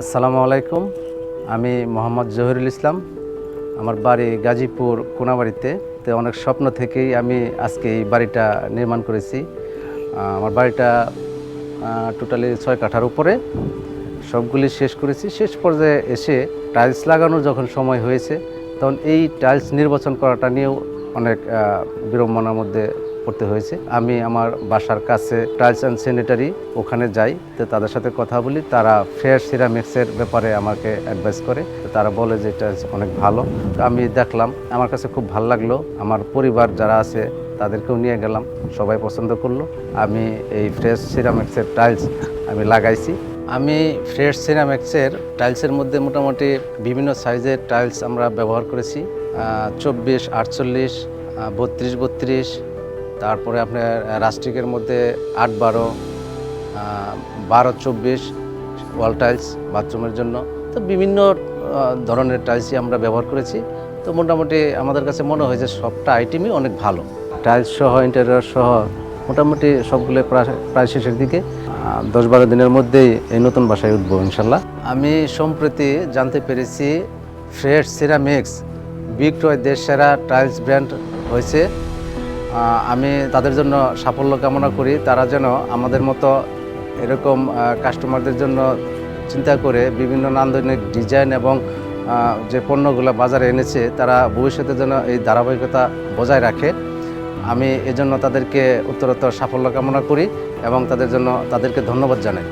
আসসালামু আলাইকুম। আমি মোহাম্মদ জহিরুল ইসলাম। আমার বাড়ি গাজীপুর কোনাবাড়িতে। তো অনেক স্বপ্ন থেকেই আমি আজকে এই বাড়িটা নির্মাণ করেছি। আমার বাড়িটা টোটালি 6 কাঠার উপরে। সবগুলি শেষ করেছি। শেষ পর্যায়ে এসে টাইলস লাগানোর যখন সময় হয়েছে, তখন এই টাইলস নির্বাচন করাটা নিয়েও অনেক বিড়ম্বনার মধ্যে পড়তে হয়েছে। আমি আমার বাসার কাছে টাইলস অ্যান্ড স্যানিটারি ওখানে যাই, তো তাদের সাথে কথা বলি। তারা ফ্রেশ সিরামিক্সের ব্যাপারে আমাকে অ্যাডভাইস করে। তো তারা বলে যে টাইলস অনেক ভালো। তো আমি দেখলাম, আমার কাছে খুব ভালো লাগলো। আমার পরিবার যারা আছে তাদেরকেও নিয়ে গেলাম, সবাই পছন্দ করলো। আমি এই ফ্রেশ সিরামিক্সের টাইলস আমি লাগাইছি। আমি ফ্রেশ সিরামিক্সের টাইলসের মধ্যে মোটামুটি বিভিন্ন সাইজের টাইলস আমরা ব্যবহার করেছি। 24, 48, 32, 32, তারপরে আপনার রাস্টিকের মধ্যে 8, 12, 12, 24 ওয়াল টাইলস বাথরুমের জন্য। তো বিভিন্ন ধরনের টাইলসই আমরা ব্যবহার করেছি। তো মোটামুটি আমাদের কাছে মনে হয় যে সবটা আইটেমই অনেক ভালো। টাইলস সহ ইন্টেরিয়র সহ মোটামুটি সবগুলো প্রায় শেষের দিকে। 10-12 দিনের মধ্যেই এই নতুন বাসায় উঠবো ইনশাল্লাহ। আমি সম্প্রতি জানতে পেরেছি ফ্রেশ সিরামিক্স বিক্রয় দেশ সেরা টাইলস ব্র্যান্ড হয়েছে। আমি তাদের জন্য সাফল্য কামনা করি। তারা যেন আমাদের মতো এরকম কাস্টমারদের জন্য চিন্তা করে বিভিন্ন নান্দনিক ডিজাইন এবং যে পণ্যগুলো বাজারে এনেছে, তারা ভবিষ্যতে যেন এই ধারাবাহিকতা বজায় রাখে। আমি এজন্য তাদেরকে উত্তরোত্তর সাফল্য কামনা করি এবং তাদেরকে ধন্যবাদ জানাই।